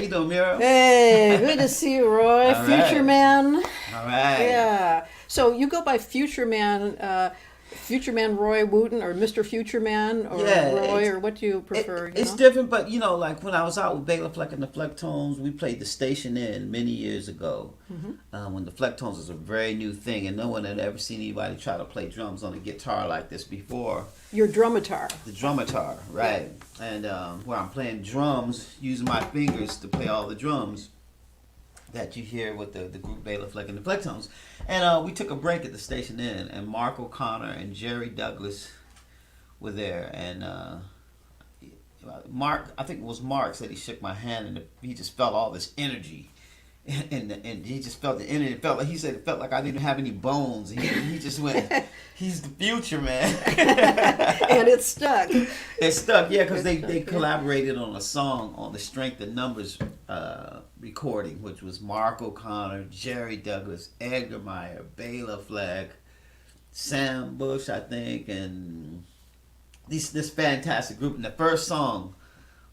you doing, Muriel? Hey, good to see you, Roy. All right. Futureman. All right. Yeah. So you go by Futureman, Futureman Roy Wooten, or Mr. Futureman, or Yeah, Roy, or what do you prefer? It's different, but like when I was out with Fleck and the Flecktones, we played the Station Inn many years ago, when the Flecktones was a very new thing, and no one had ever seen anybody try to play drums on a guitar like this before. Your drumitar. The drumitar, right? And where I'm playing drums, using my fingers to play all the drums that you hear with the group Fleck and the Flecktones. And we took a break at the Station Inn, and Mark O'Connor and Jerry Douglas were there, and Mark, I think it was Mark, said he shook my hand, and he just felt all this energy, and he just felt the energy. It felt like, he said, it felt like I didn't have any bones. He just went, he's the future, man. And it stuck. It stuck, yeah, because they collaborated on a song on the Strength in Numbers recording, which was Mark O'Connor, Jerry Douglas, Edgar Meyer, Bela Fleck, Sam Bush, I think, and this fantastic group. And the first song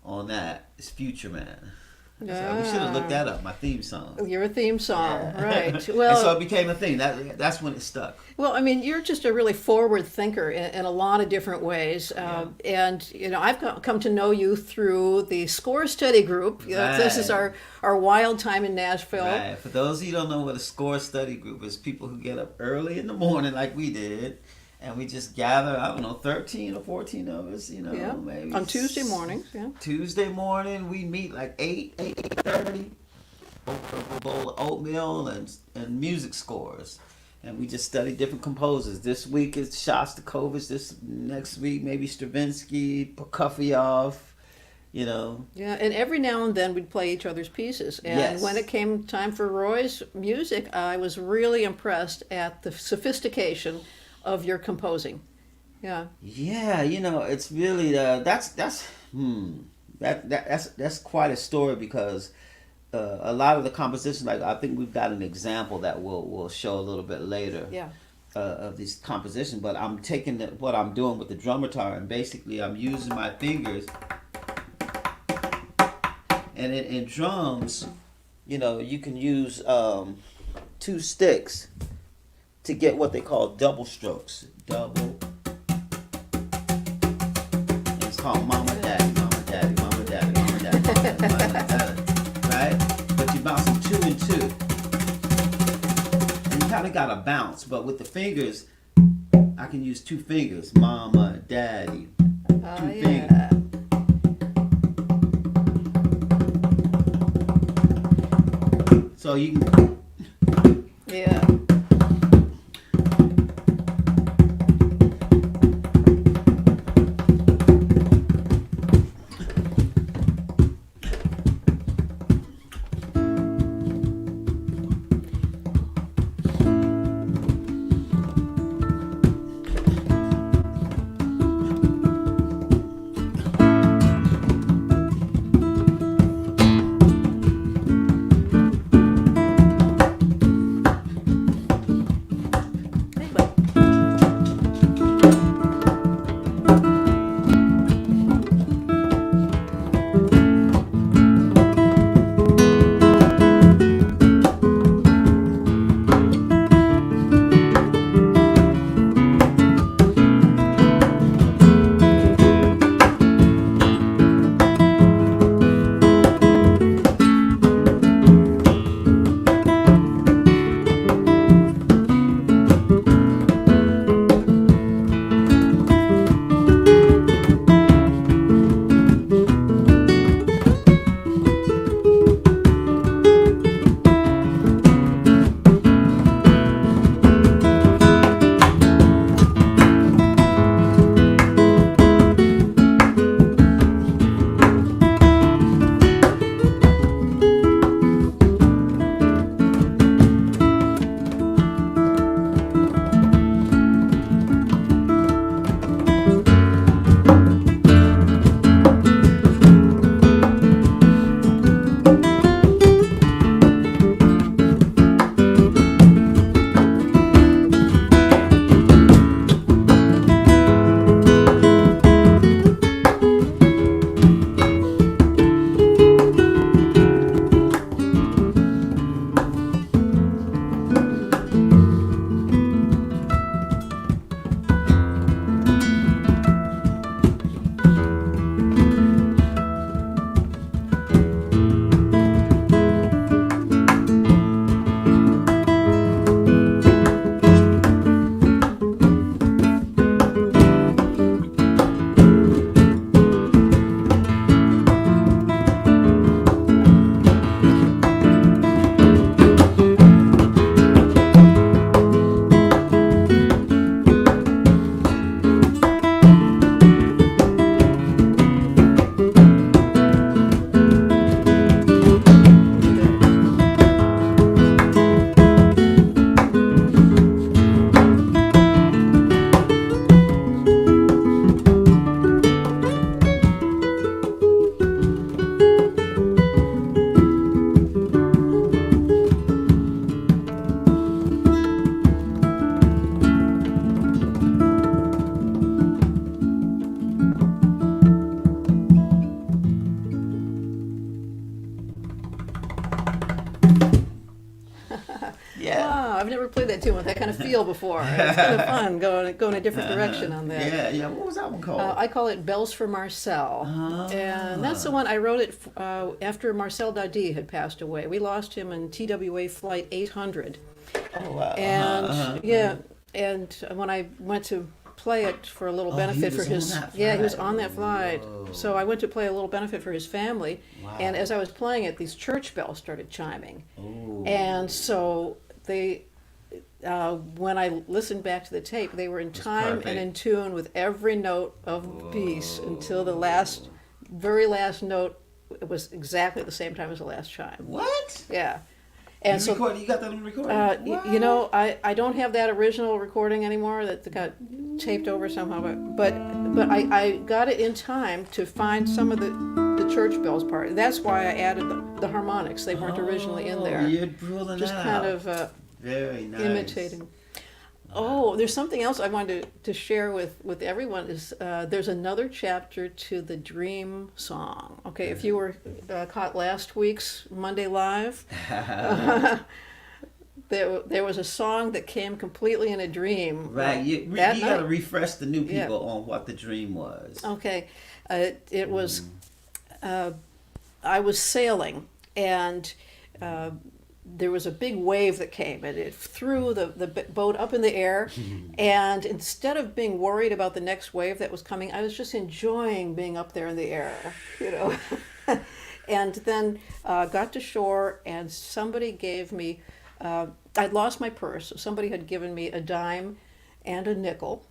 on that is Futureman. So we should have looked that up, my theme song. Your theme song, Yeah. right. Well, and so it became a thing. That's when it stuck. Well, I mean, you're just a really forward thinker in a lot of different ways. And, I've come to know you through the Score Study Group. Right. This is our wild time in Nashville. Right. For those of you who don't know what a Score Study Group is, people who get up early in the morning like we did, and we just gather, 13 or 14 of us, maybe. On Tuesday mornings, yeah. Tuesday morning, we meet like 8:30, over a bowl of oatmeal and music scores. And we just study different composers. This week it's Shostakovich, this next week maybe Stravinsky, Prokofiev, Yeah, and every now and then we'd play each other's pieces. And Yes. when it came time for Roy's music, I was really impressed at the sophistication of your composing. Yeah. Yeah, it's really that's quite a story, because a lot of the compositions, like I think we've got an example that we'll show a little bit later. Yeah. Of these compositions, but I'm taking what I'm doing with the drumitar, and basically I'm using my fingers. And in drums, you can use 2 sticks to get what they call double strokes. Double. And it's called mama daddy, mama daddy, mama daddy, mama daddy, mama daddy, right? But you bounce them 2 and 2. And you kind of got to bounce, but with the fingers, I can use 2 fingers. Mama, daddy, 2 fingers. So you can. Yeah. never played that tune with that kind of feel before. It's kind of fun going a different direction on that. Yeah. What was that one called? I call it Bells for Marcel. And that's the one, I wrote it after Marcel Dadi had passed away. We lost him in TWA Flight 800. Oh, wow. And, and when I went to play it for a little benefit for his he was on that flight. Whoa. So I went to play a little benefit for his family. Wow. And as I was playing it, these church bells started chiming. Ooh. And so they when I listened back to the tape, they were in time perfect. and in tune with every note of the piece until the very last note. It was exactly the same time as the last chime. What? Yeah. And you got that on recording? I don't have that original recording anymore. That got taped over somehow. But I got it in time to find some of the church bells part. That's why I added the harmonics. They weren't originally in there. You're pulling Just that kind out. of Very nice. imitating. Oh, there's something else I wanted to share with everyone is there's another chapter to the Dream song. Okay, if you were caught last week's Monday Live, there was a song that came completely in a dream. Right, you got to refresh the new people on what the dream was. Okay, it was, I was sailing and there was a big wave that came and it threw the boat up in the air, and instead of being worried about the next wave that was coming, I was just enjoying being up there in the air, and then got to shore and somebody gave me, I'd lost my purse, so somebody had given me a dime and a nickel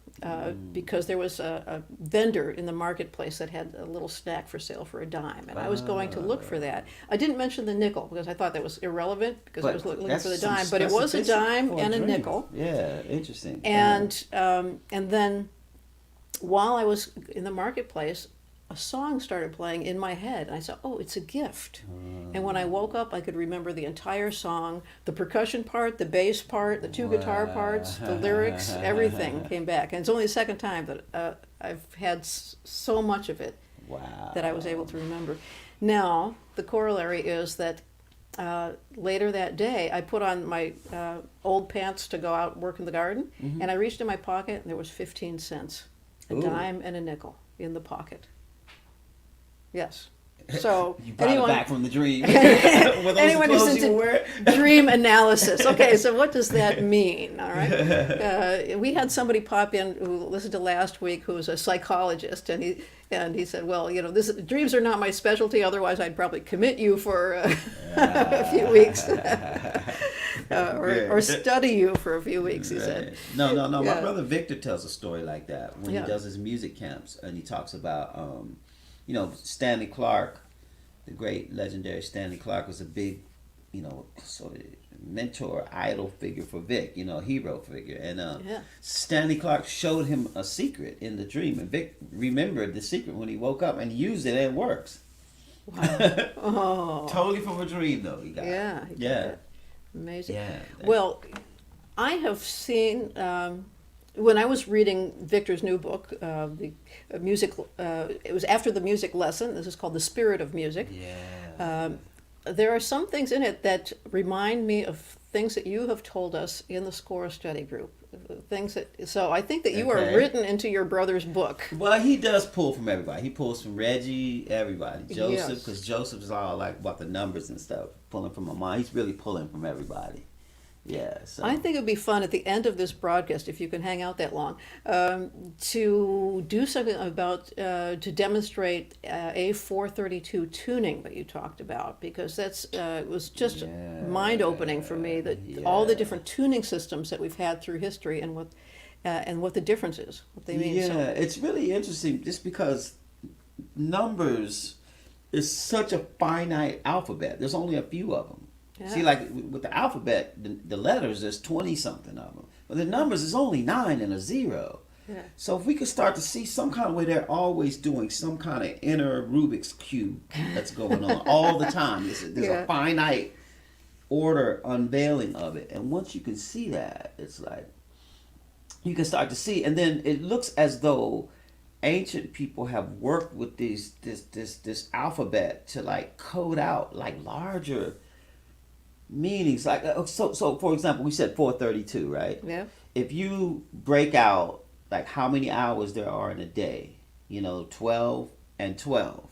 because there was a vendor in the marketplace that had a little snack for sale for a dime, and I was going to look for that. I didn't mention the nickel because I thought that was irrelevant because I was looking for the dime, but it was a dime and a nickel. Yeah, interesting. And then while I was in the marketplace, a song started playing in my head, and I said, "Oh, it's a gift." And when I woke up, I could remember the entire song, the percussion part, the bass part, the two guitar parts, the lyrics, everything came back. And it's only the second time that I've had so much of it that I was able to remember. Now, the corollary is that later that day, I put on my old pants to go out and work in the garden, and I reached in my pocket, and there was 15 cents, a dime and a nickel in the pocket. Yes. So you brought it back from the dream. Anyone who's into dream analysis. Okay, so what does that mean? All right. We had somebody pop in who listened to last week, who was a psychologist, and he said, "Well, dreams are not my specialty. Otherwise, I'd probably commit you for a few weeks, or study you for a few weeks." He said. No. My brother Victor tells a story like that when he does his music camps, and he talks about. Stanley Clarke, the great legendary Stanley Clarke, was a big, sort of mentor, idol figure for Vic, hero figure. And Stanley Clarke showed him a secret in the dream, and Vic remembered the secret when he woke up and used it, and it works. Wow. Totally from a dream, though. He got it. Amazing. Yeah. Well, I have seen. When I was reading Victor's new book, the music, it was after the music lesson. This is called The Spirit of Music. Yeah. There are some things in it that remind me of things that you have told us in the score study group. So I think that you are written into your brother's book. Well, he does pull from everybody. He pulls from Reggie, everybody. Joseph, because Joseph's all like about the numbers and stuff, pulling from my mom. He's really pulling from everybody. Yeah, so. I think it would be fun at the end of this broadcast, if you can hang out that long, to do something about, to demonstrate A432 tuning that you talked about, because it was just mind-opening for me, that all the different tuning systems that we've had through history and what the difference is, what they mean. Yeah, it's really interesting just because numbers is such a finite alphabet. There's only a few of them. Yeah. See, like with the alphabet, the letters, there's 20-something of them. But the numbers is only 9 and a 0. Yeah. So if we could start to see some kind of way they're always doing some kind of inner Rubik's Cube that's going on all the time. There's a finite order unveiling of it. And once you can see that, it's like, you can start to see. And then it looks as though ancient people have worked with this alphabet to like code out like larger meanings. Like so for example, we said 432, right? Yeah. If you break out like how many hours there are in a day, 12 and 12,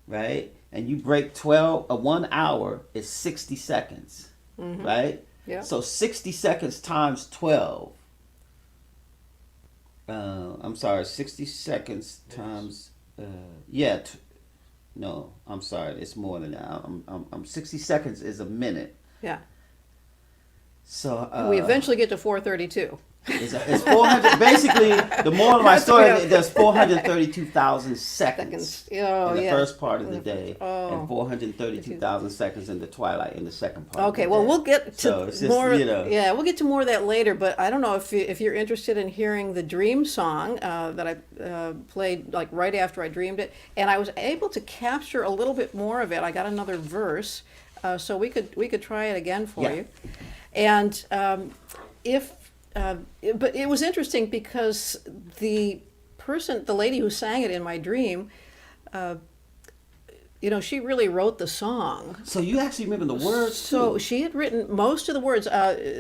right? And you break 1 hour is 60 seconds, right? Yeah. So 60 seconds times 12. I'm sorry, 60 seconds times. No, I'm sorry, it's more than that. 60 seconds is a minute. Yeah. So We eventually get to 432. It's 400. Basically, the moral of my story is there's 432,000 seconds in the first part of the day, and 432,000 seconds in the twilight in the second part. Okay, of the well, day. we'll get to more. Yeah, we'll get to more of that later. But I don't know if you're interested in hearing the Dream song that I played like right after I dreamed it, and I was able to capture a little bit more of it. I got another verse, so we could try it again for you, and but it was interesting because the lady who sang it in my dream, she really wrote the song. So you actually remember the words too? So she had written most of the words.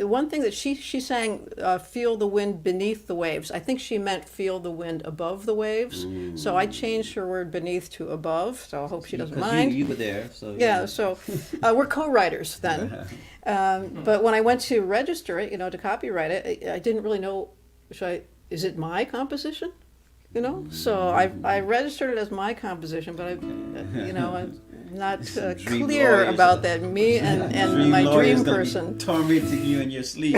One thing that she sang, "Feel the wind beneath the waves." I think she meant "feel the wind above the waves." So I changed her word "beneath" to "above." So I hope she doesn't mind. You were there, so yeah. So we're co-writers then. But when I went to register it, to copyright it, I didn't really know. Is it my composition? So I registered it as my composition, but I'm not clear about that. Me and my dream person tormenting you in your sleep.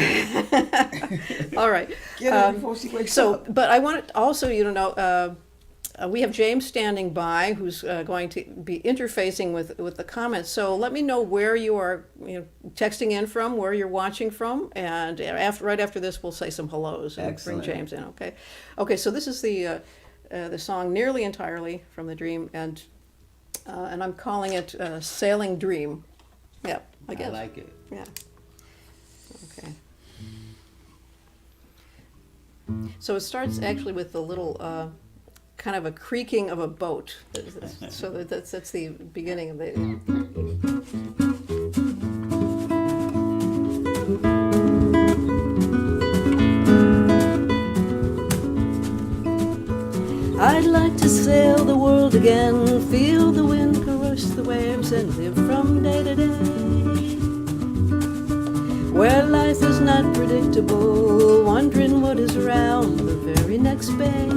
All right. Get her before she wakes up. But I wanted also you to know. We have James standing by, who's going to be interfacing with the comments. So let me know where you are texting in from, where you're watching from, and right after this, we'll say some hellos and Excellent. bring James in. Okay. Okay. So this is the song nearly entirely from the Dream, and I'm calling it "Sailing Dream." Yeah, I guess. I like it. Yeah. Okay. So it starts actually with the little. Kind of a creaking of a boat. So that's the beginning of the. I'd like to sail the world again, feel the wind caress the waves, and live from day to day, where life is not predictable, wondering what is around the very next bay.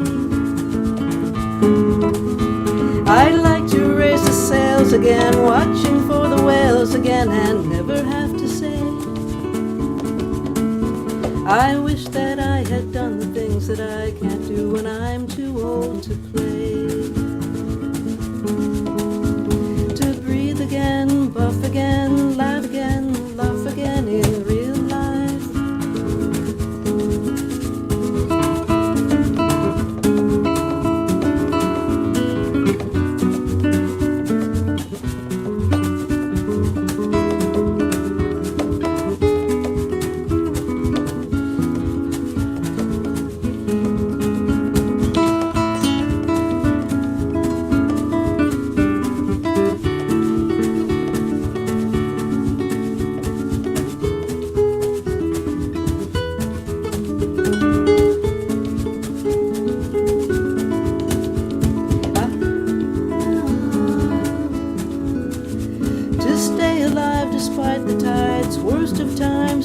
I'd like to raise the sails again, watching for the whales again, and never have to say, I wish that I had done the things that I can't do when I'm too old to play. To breathe again, buff again, laugh again in real life.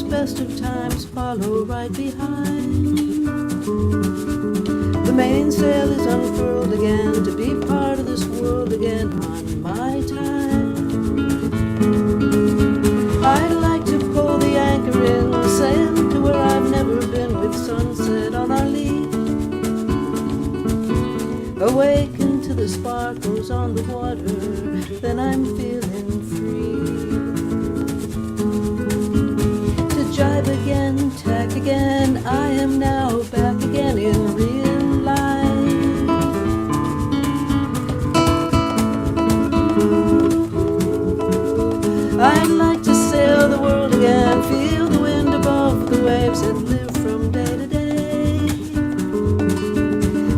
Best of times follow right behind. The mainsail is unfurled again, to be part of this world again on my time. I'd like to pull the anchor in, sail to where I've never been, with sunset on our lee. Awaken to the sparkles on the water, then I'm feeling free. Jive again, tack again, I am now back again in real life. I'd like to sail the world again, feel the wind above the waves, and live from day to day,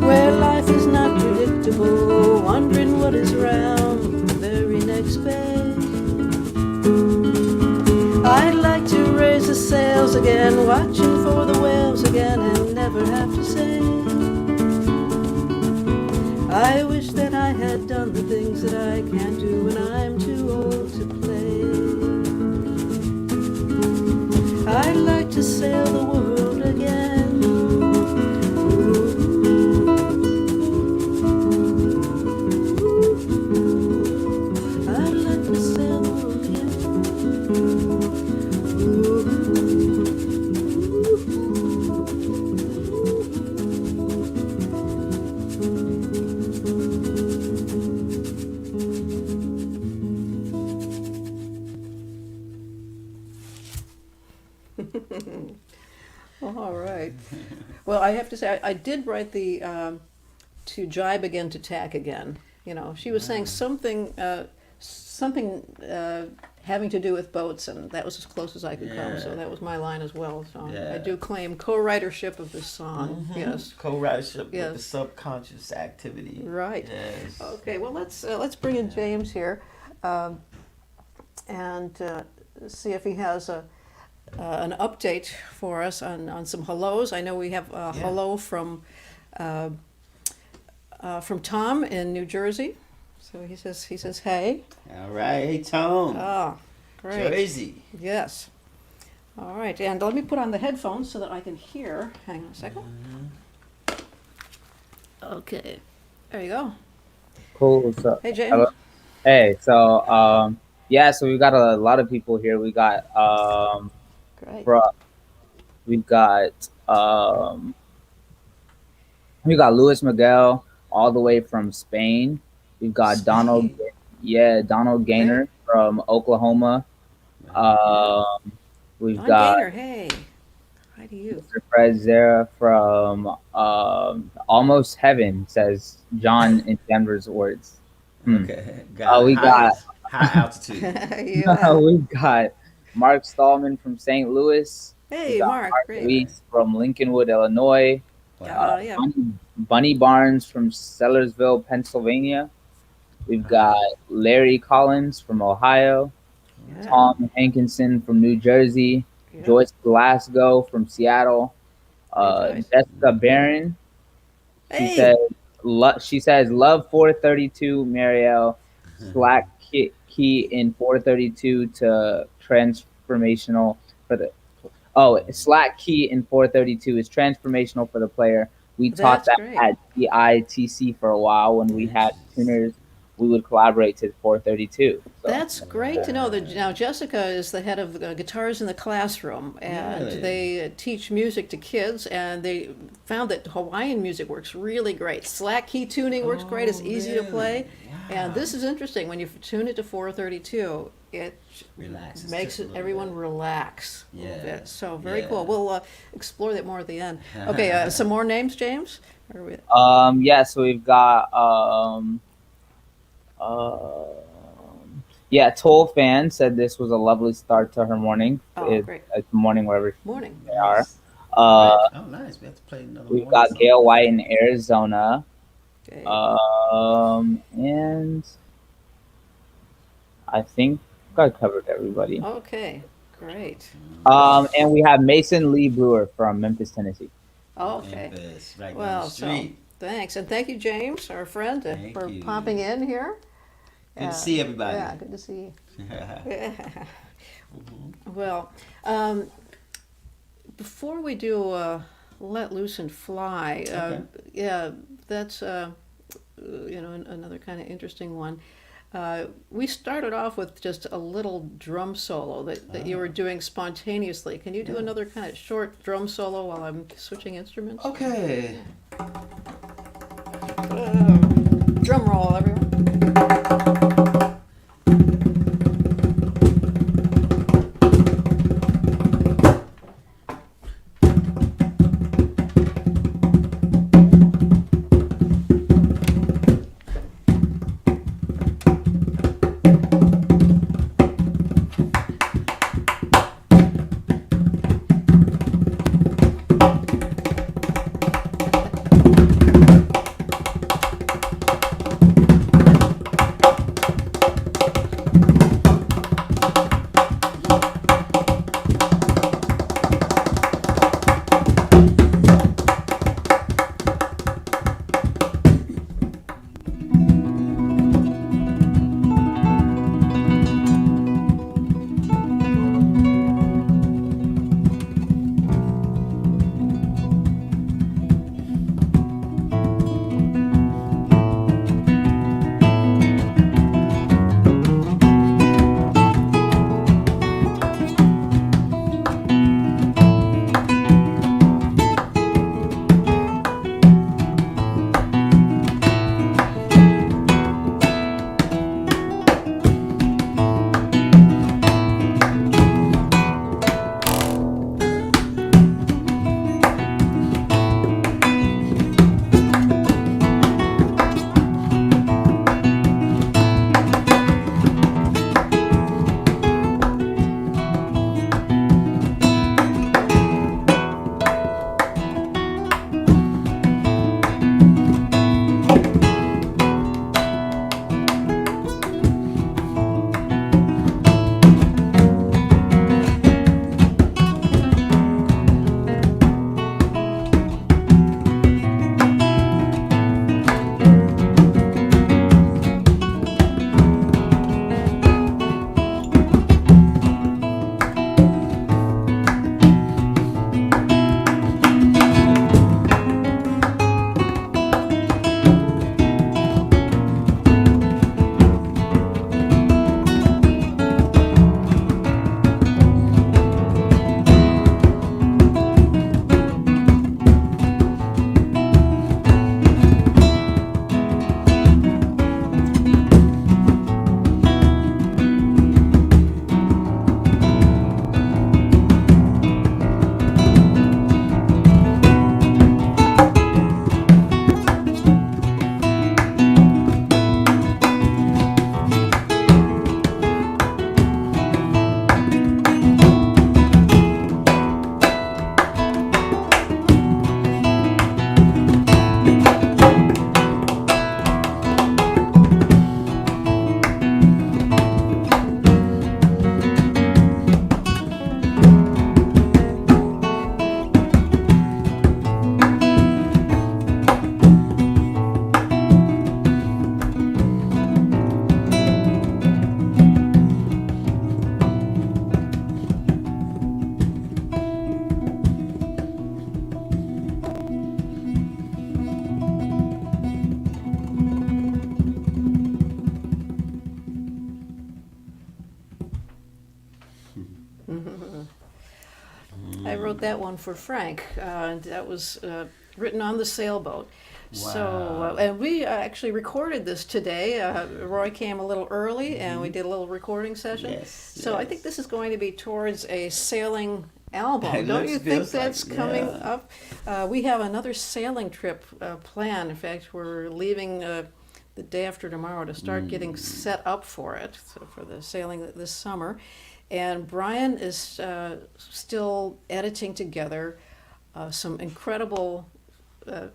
where life is not predictable, wondering what is around the very next bay. have to say. I wish that I had done the things that I can't do when I'm too old to play. I'd like to sail the world again. I'd like to sail the world again. All right. Well, I have to say, I did write the to jibe again, to tack again. You know, she was saying something, having to do with boats, and that was as close as I could come. So that was my line as well. So I do claim co-writership of this song. Yes, Co-writership with the subconscious activity. Right. Yes. Okay. Well, let's bring in James here, and see if he has an update for us on some hellos. I know we have a hello from Tom in New Jersey. So he says hey. All right, hey Tom. Oh, great. Jersey. Yes. All right, and let me put on the headphones so that I can hear. Hang on a second. Okay, there you go. Cool. So, Hey, James. hello? Hey, so yeah, so we got a lot of people here. We got Great. we've got Luis Miguel all the way from Spain. We've got Spain. Donald Gaynor from Oklahoma. We've Don got Gaynor, hey. Hi to you. Mr. Fred Zera from Almost Heaven, says John in Denver's words. Okay. We got high altitude. Yeah. we've got Mark Stallman from St. Louis. Hey, Mark. Great. Luis from Lincolnwood, Illinois. Yeah. Bunny Barnes from Sellersville, Pennsylvania. We've got Larry Collins from Ohio. Yeah. Tom Hankinson from New Jersey. Yeah. Joyce Glasgow from Seattle. Hey, Joyce. Jessica Barron. Hey. She says love 432 Muriel. Slack key in 432 to transformational for the slack key in 432 is transformational for the player. We taught That's that great. at DITC for a while when we had tuners. We would collaborate to 432. So. That's great to know. That now Jessica is the head of Guitars in the Classroom, and Really? they teach music to kids, and they found that Hawaiian music works really great. Slack key tuning works great. It's easy to play. Wow. And this is interesting. When you tune it to 432, it Relaxes makes just a little everyone bit. relax a little Yeah. bit. So very Yeah. cool. We'll explore that more at the end. Okay, some more names, James? Or Yeah, so we've got Toll Fan said this was a lovely start to her morning. Great. It's morning wherever Morning. they are. Oh, nice. We have to play another We've one. got Gail White in Arizona. Okay. And I think I covered everybody. Okay, great. And we have Mason Lee Brewer from Memphis, Tennessee. Okay. Memphis, right down Well, the so street. thanks. And thank you, James, our friend, Thank for you. popping in here. Good to see everybody. Yeah, good to see you. Mhm. Well, before we do Let Loose and Fly, Okay. yeah, that's another kind of interesting one. We started off with just a little drum solo that you were doing spontaneously. Can you do another kind of short drum solo while I'm switching instruments? Okay. Drum roll, everyone. that one for Frank. That was written on the sailboat. So, and we actually recorded this today. Roy came a little early, and we did a little recording session. Yes, So I yes. think this is going to be towards a sailing album. It Don't looks- you think feels like- that's coming yeah. up? We have another sailing trip planned. In fact, we're leaving the day after tomorrow to start getting set up for it, so for the sailing this summer. And Brian is still editing together some incredible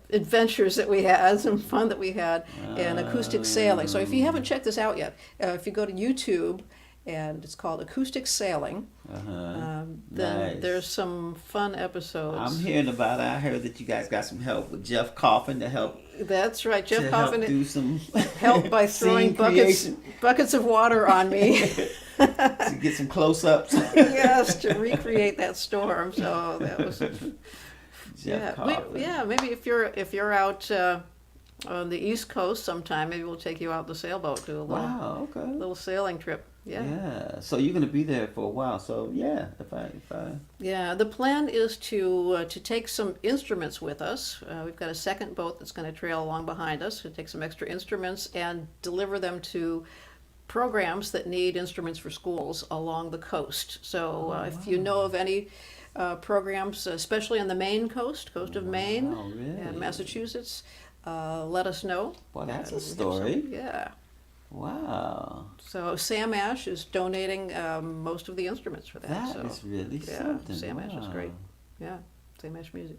adventures that we had, some fun that we had in acoustic sailing. So if you haven't checked this out yet, if you go to YouTube, and it's called Acoustic Sailing, then Nice. there's some fun episodes. I'm hearing about it. I heard that you guys got some help with Jeff Coffin to help. That's right. Jeff to help Coffin do some helped by throwing scene creation buckets of water on me. to get some close-ups. Yes, to recreate that storm. So that was Jeff Coffin. maybe if you're out on the East Coast sometime, maybe we'll take you out the sailboat, do a Wow. Okay. little sailing trip. Yeah. So you're gonna be there for a while. So yeah, if I Yeah, the plan is to take some instruments with us. We've got a second boat that's going to trail along behind us to take some extra instruments and deliver them to programs that need instruments for schools along the coast. So if you know of any programs, especially on the Maine coast of Maine really? and Massachusetts, let us know. Well, that's We a have story. Yeah. Wow. So Sam Ash is donating most of the instruments for that. That is so, really yeah, something. Sam Ash is Wow. great. Yeah, Sam Ash music.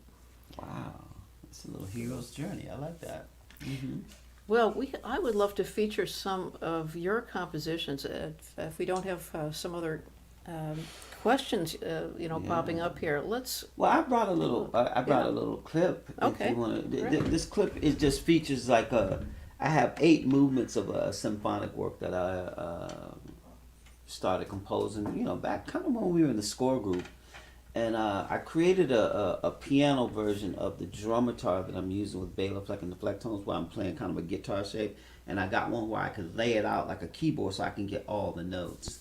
Wow. It's a little hero's journey. I like that. Mm-hmm. Well, I would love to feature some of your compositions. If we don't have some other questions, popping up here, let's. Well, I brought a little. I brought Yeah. a little clip. Okay. If you want to. Great. This clip is just features like a. I have 8 movements of a symphonic work that I started composing. Back kind of when we were in the score group, and I created a piano version of the drummetar that I'm using with Bela Fleck and the Flecktones, where I'm playing kind of a guitar shape, and I got one where I could lay it out like a keyboard so I can get all the notes.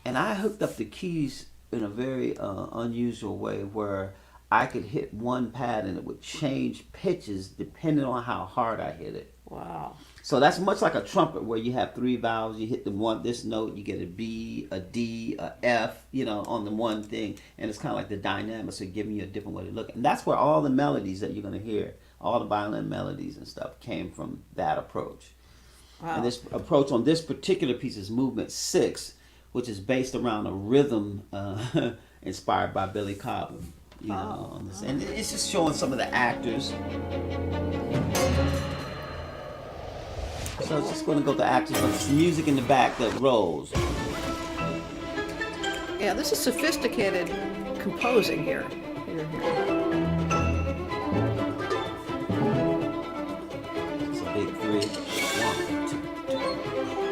And I hooked up the keys in a very unusual way where I could hit one pad and it would change pitches depending on how hard I hit it. Wow. So that's much like a trumpet where you have 3 valves. You hit this note, you get a B, a D, a F, on the one thing. And it's kind of like the dynamics are giving you a different way to look. And that's where all the melodies that you're going to hear, all the violin melodies and stuff came from that approach. Wow. And this approach on this particular piece is movement 6, which is based around a rhythm inspired by Billy Cobham. On this. And it's just showing some of the actors. So it's just going to go to actors, but it's music in the back that rolls. Yeah, this is sophisticated composing here. It's a big 3. 1, 2.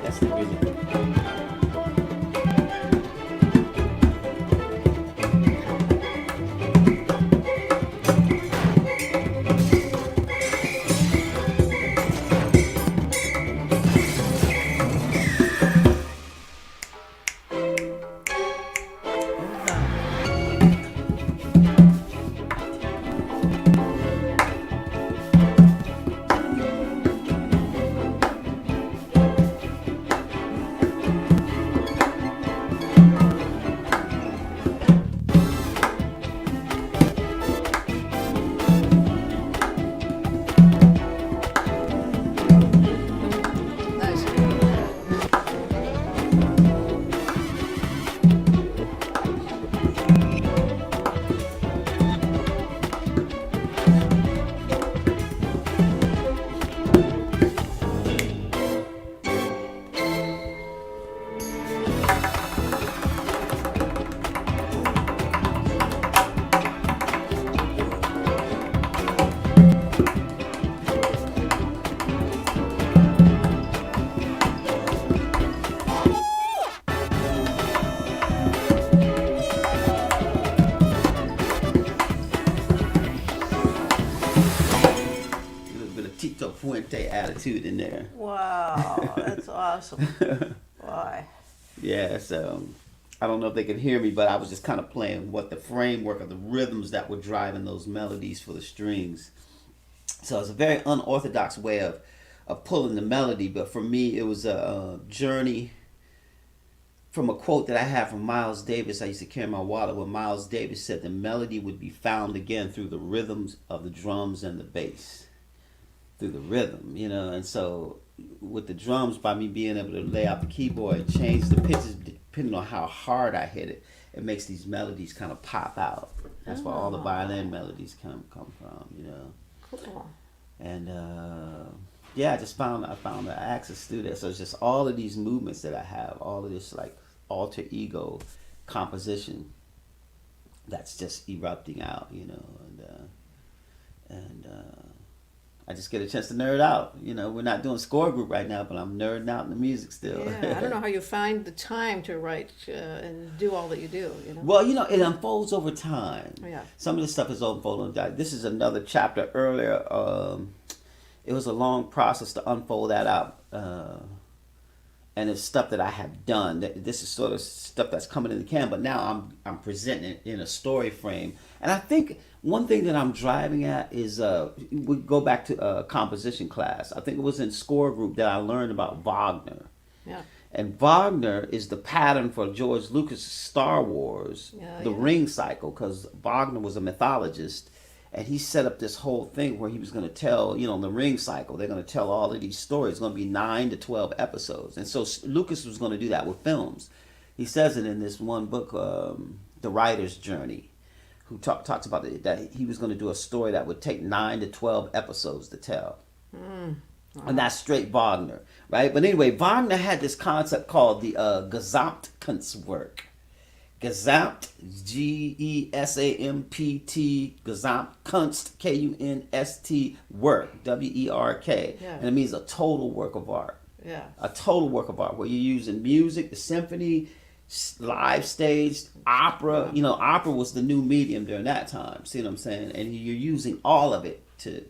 That's the rhythm. attitude in there. Wow, that's awesome. Why? Yeah, so I don't know if they can hear me, but I was just kind of playing what the framework of the rhythms that were driving those melodies for the strings. So it's a very unorthodox way of pulling the melody, but for me, it was a journey from a quote that I had from Miles Davis. I used to carry my wallet where Miles Davis said the melody would be found again through the rhythms of the drums and the bass. Through the rhythm, you know, and so with the drums, by me being able to lay out the keyboard and change the pitches depending on how hard I hit it, it makes these melodies kind of pop out. That's where all the violin melodies come from, you know. Cool. And yeah, I found the access to that. So it's just all of these movements that I have, all of this like alter ego composition that's just erupting out, you know, and I just get a chance to nerd out. You know, we're not doing score group right now, but I'm nerding out in the music still. Yeah, I don't know how you find the time to write and do all that you do, you know? Well, you know, it unfolds over time. Yeah. Some of this stuff is unfolding. This is another chapter earlier. It was a long process to unfold that out. And it's stuff that I have done. This is sort of stuff that's coming in the can, but now I'm presenting it in a story frame. And I think one thing that I'm driving at is we go back to composition class. I think it was in score group that I learned about Wagner. Yeah. And Wagner is the pattern for George Lucas' Star Wars, the Ring cycle, because Wagner was a mythologist. And he set up this whole thing where he was going to tell, you know, the Ring cycle, they're going to tell all of these stories. It's going to be 9 to 12 episodes. And so Lucas was going to do that with films. He says it in this one book, The Writer's Journey, who talks about it, that he was going to do a story that would take 9 to 12 episodes to tell. And that's straight Wagner, right? But anyway, Wagner had this concept called the Gesamtkunstwerk. Gesamt, Gesampt, Gesamtkunst, Kunst, work, Werk, Yeah. and it means a total work of art. Yeah. A total work of art where you're using music, the symphony, live stage, opera. You know, opera was the new medium during that time. See what I'm saying? And you're using all of it to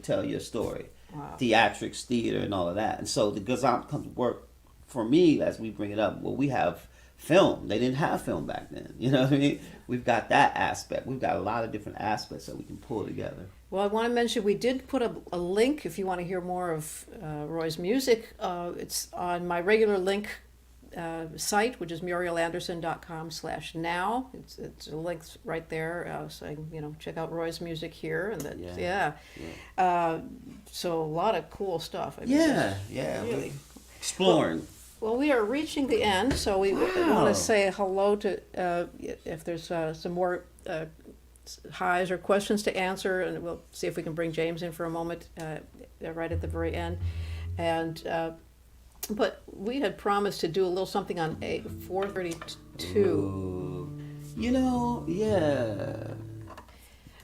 tell your story. Wow. Theatrics, theater, and all of that. And so the Gesamtkunstwerk, for me, as we bring it up, well, we have film. They didn't have film back then. You know what I mean? We've got that aspect. We've got a lot of different aspects that we can pull together. Well, I want to mention we did put a link if you want to hear more of Roy's music. It's on my regular link site, which is murielanderson.com/now. It's a link right there, so you know, check out Roy's music here, and that so a lot of cool stuff. I mean, Really exploring. Well, we are reaching the end, so we want to say hello to if there's some more highs or questions to answer, and we'll see if we can bring James in for a moment right at the very end. And but we had promised to do a little something on A432. You know, yeah.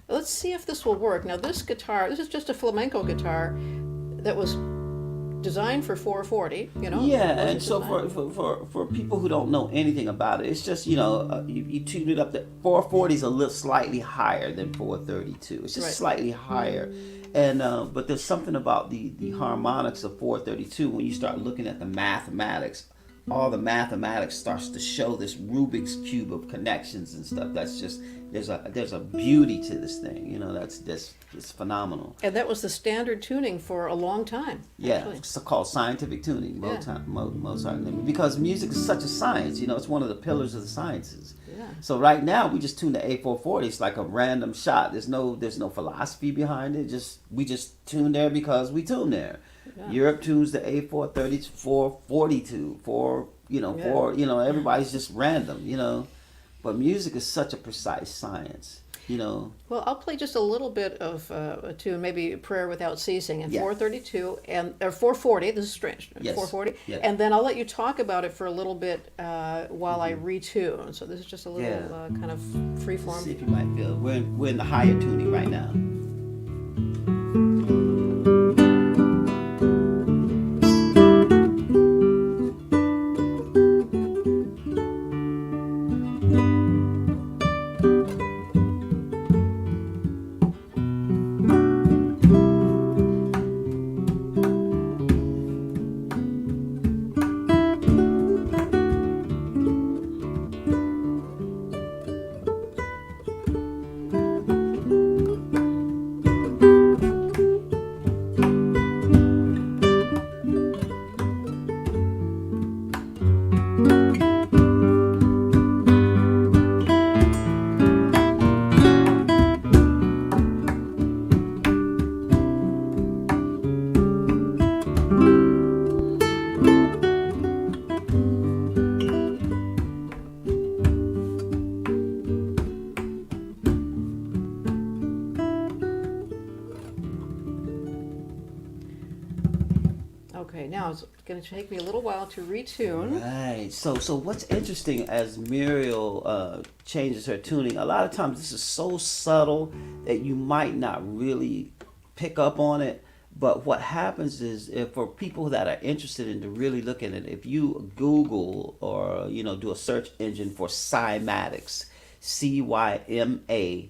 Let's see if this will work. Now, this guitar, this is just a flamenco guitar that was designed for 440, you know. Yeah, and so for people who don't know anything about it, it's just, you know, you tune it up. That 440 is a little slightly higher than 432. It's just slightly higher. And but there's something about the harmonics of 432 when you start looking at the mathematics. All the mathematics starts to show this Rubik's cube of connections and stuff. That's just there's a beauty to this thing, you know. That's it's phenomenal. And that was the standard tuning for a long time. Yeah, actually. it's called scientific tuning, Mozart, because music is such a science. You know, it's one of the pillars of the sciences. Yeah. So right now we just tune the A440. It's like a random shot. There's no philosophy behind it. We just tune there because we tune there. Yeah. Europe tunes the A430, 442, everybody's just random, you know. But music is such a precise science, you know. Well, I'll play just a little bit of a tune, maybe "Prayer Without Ceasing" in 432 or 440. This is strange. Yes. 440, yes. And then I'll let you talk about it for a little bit while I retune. So this is just a little kind of free form. See if you might feel we're in the higher tuning right now. Okay, now it's going to take me a little while to retune. Right. So what's interesting as Muriel changes her tuning, a lot of times this is so subtle that you might not really pick up on it. But what happens is, if for people that are interested in to really look at it, if you Google or do a search engine for cymatics, cymatics,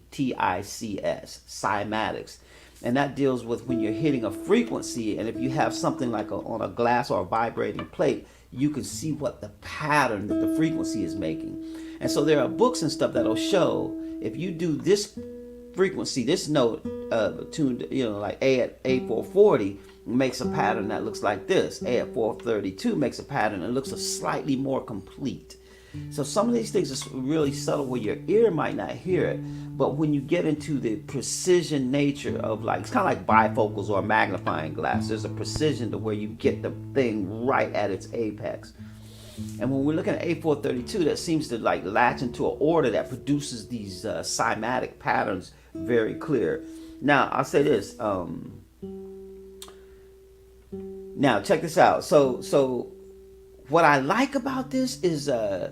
cymatics, and that deals with when you're hitting a frequency, and if you have something like on a glass or a vibrating plate, you can see what the pattern that the frequency is making. And so there are books and stuff that'll show if you do this frequency, this note tuned, like A at A440 makes a pattern that looks like this. A at 432 makes a pattern that looks slightly more complete. So some of these things are really subtle where your ear might not hear it, but when you get into the precision nature of, like, it's kind of like bifocals or a magnifying glass. There's a precision to where you get the thing right at its apex. And when we're looking at A432, that seems to like latch into an order that produces these cymatic patterns very clear. Now I'll say this. Now check this out. So what I like about this is to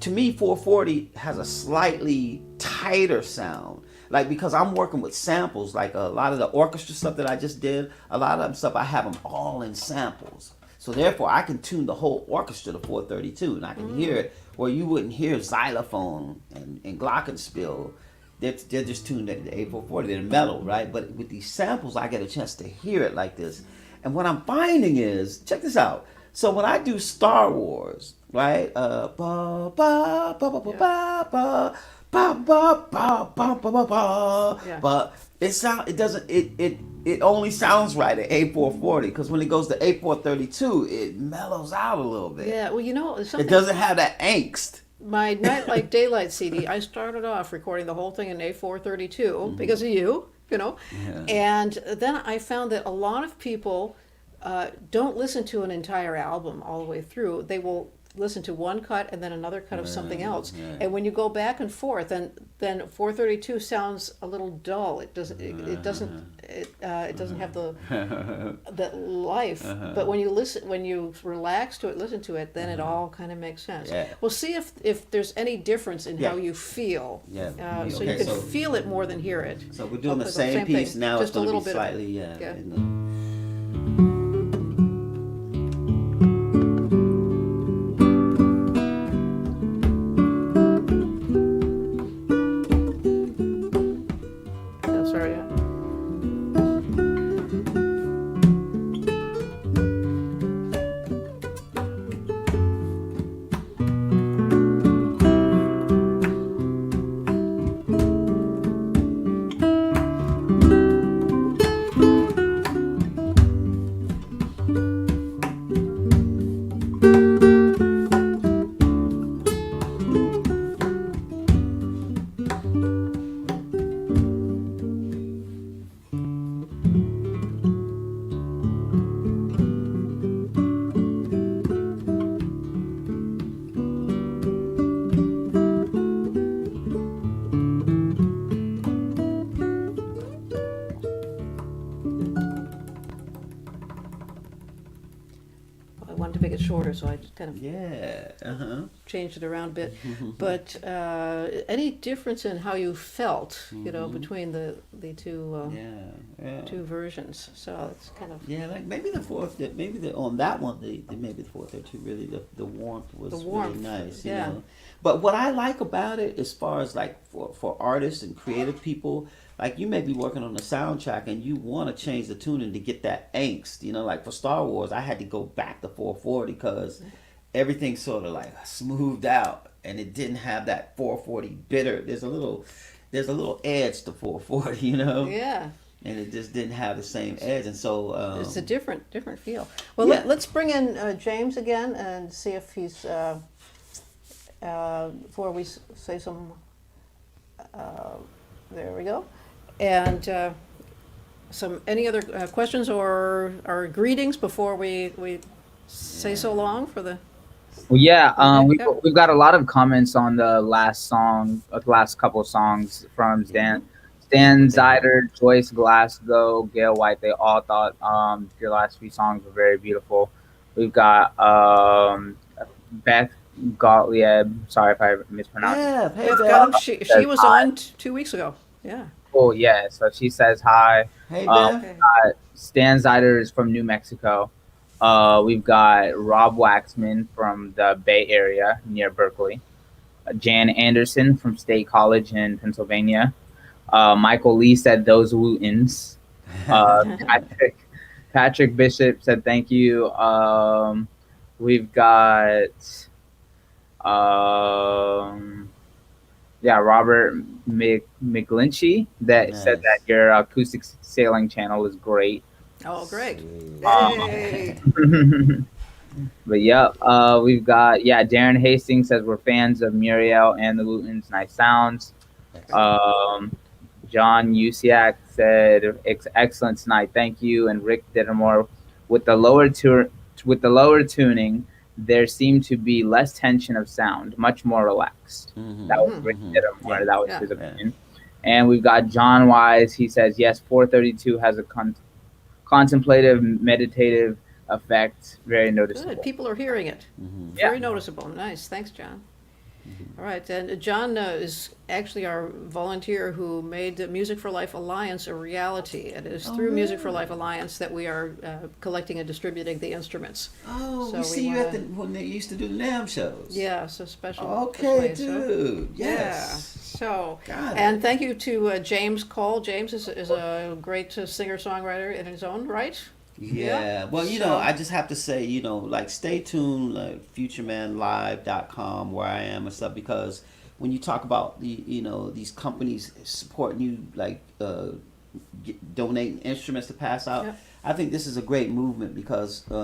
me 440 has a slightly tighter sound. Like, because I'm working with samples, like a lot of the orchestra stuff that I just did, a lot of them stuff I have them all in samples. So therefore, I can tune the whole orchestra to 432, and I can hear it where you wouldn't hear xylophone and glockenspiel. They're just tuned at the A440. They're mellow, right? But with these samples, I get a chance to hear it like this. And what I'm finding is, check this out. So when I do Star Wars, right? Ba ba ba ba ba ba ba ba ba ba ba ba ba. But it only sounds right at A440, because when it goes to A432, it mellows out a little bit. Yeah, well, it doesn't have that angst. My Night Like Daylight CD, I started off recording the whole thing in A432 because of you, Yeah. And then I found that a lot of people don't listen to an entire album all the way through. They will listen to one cut and then another cut of something else. And when you go back and forth, then 432 sounds a little dull. It doesn't have the that life. But when you relax to it, listen to it, then it all kind of makes sense. We'll see if there's any difference in how you feel. So you can feel it more than hear it. So we're doing the same piece thing. now. Just it's going a little to be bit. slightly shorter, so I just kind of changed it around a bit. But any difference in how you felt, between the two two versions? So it's kind of like maybe on that one, maybe the 432 really the warmth was really nice. You know? But what I like about it, as far as like for artists and creative people, like you may be working on a soundtrack and you want to change the tuning to get that angst. Like for Star Wars, I had to go back to 440 because everything sort of like smoothed out and it didn't have that 440 bitter. There's a little edge to 440, Yeah. And it just didn't have the same edge, and so it's a different feel. Well, let's bring in James again and see if he's before we say some. There we go. And any other questions or greetings before we say so long for the. Well, we've got a lot of comments on the last couple of songs from Stan Zider, Joyce Glasgow, Gail White, they all thought your last few songs were very beautiful. We've got Beth Gottlieb. Sorry if I mispronounced it. Yeah, hey Beth Beth. Gum, she Says was hi. on 2 weeks ago. Yeah. Oh, yeah. So she says hi. Hey Um, Beth. Okay. Stan Zider is from New Mexico. We've got Rob Waxman from the Bay Area near Berkeley. Jan Anderson from State College in Pennsylvania. Michael Lee said those Wootens. Patrick Patrick Bishop said thank you. We've got Robert McGlinchey that said that Nice. your acoustic sailing channel is great. Oh, great. Sweet. Yay. But we've got Darren Hastings says we're fans of Muriel and the Wootens. Nice sounds. Excellent. John Usiak said excellent tonight, thank you. And Rick Dittermore with the lower tuning, there seemed to be less tension of sound, much more relaxed. Mhm. That was Rick Dittermore. Yeah. That was Yeah. his opinion. And we've got John Wise. He says yes, 432 has a contemplative, meditative effect, very noticeable. Good. People are hearing it. Mhm. Yeah. Very noticeable. Nice. Thanks, John. All right. And John is actually our volunteer who made the Music for Life Alliance a reality. It is through Music for Life Alliance that we are collecting and distributing the instruments. Oh, So we we see you at wanna- when they used to do the NAM shows. Yeah, so special. Okay, special way, so- dude. Yeah. Yes. So, Got it. and thank you to James Cole. James is a great singer-songwriter in his own right. Yeah. Well, So- I just have to say, like stay tuned, like futuremanlive.com where I am and stuff, because when you talk about these companies supporting you, like donating instruments to pass out, Yep. I think this is a great movement because you're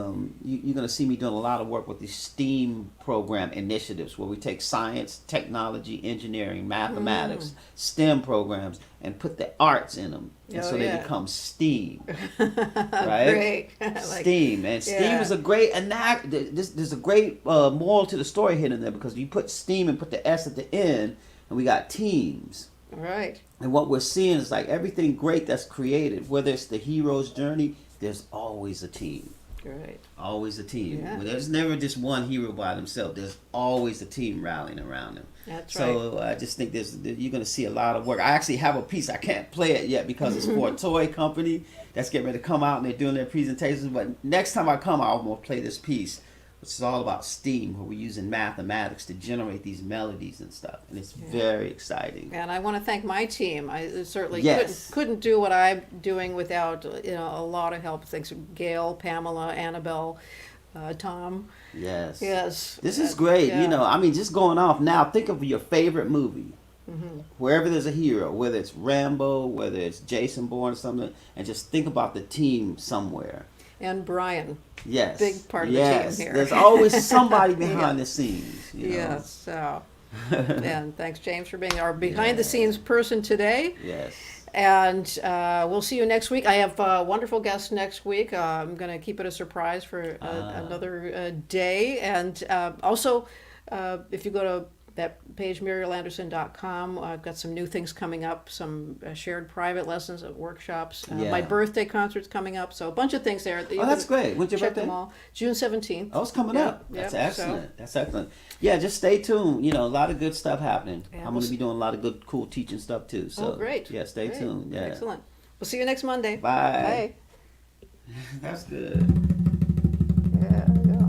going to see me doing a lot of work with these STEAM program initiatives where we take science, technology, engineering, mathematics, STEM programs, and put the arts in them. And Oh, so they yeah. become STEAM. Right? Great. Like- STEAM. And STEAM yeah. is a great, there's a great moral to the story hidden there, because you put STEAM and put the S at the end, and we got teams. Right. And what we're seeing is like everything great that's created, whether it's the hero's journey, there's always a team. Great. Always a team. Yeah. Well, there's never just one hero by himself. There's always a team rallying around him. That's So I just think you're going to see a lot of work. I actually have a piece. I can't play it yet because it's for a toy company that's getting ready to come out and they're doing their presentations. But next time I come, I'm going to play this piece, which is all about STEAM, where we're using mathematics to generate these melodies and stuff. And it's very exciting. And I want to thank my team. I certainly Yes. couldn't do what I'm doing without a lot of help. Thanks to Gail, Pamela, Annabelle, Tom. Yes. Yes. This is great. Yeah. Just going off now, think of your favorite movie. Mm-hmm. Wherever there's a hero, whether it's Rambo, whether it's Jason Bourne or something, and just think about the team somewhere. And Brian. Yes. Big part of the team Yes. here. There's always somebody behind the scenes. Yes. So, and thanks, James, for being our behind-the-scenes person today. Yes. And we'll see you next week. I have a wonderful guest next week. I'm going to keep it a surprise for another day. And also, if you go to that page, murielanderson.com, I've got some new things coming up, some shared private lessons, workshops. My birthday concert's coming up. So a bunch of things there. Oh, that's great. When's your check birthday? them all. June 17th. Oh, it's coming Yep, up. That's yep, excellent. That's excellent. Yeah, just stay tuned. A lot of good stuff happening. Yeah, I'm going to be doing a lot of good, cool teaching stuff too. So, great. Yeah, stay Great. tuned. Yeah. Excellent. We'll see you next Monday. Bye. Bye. That's good.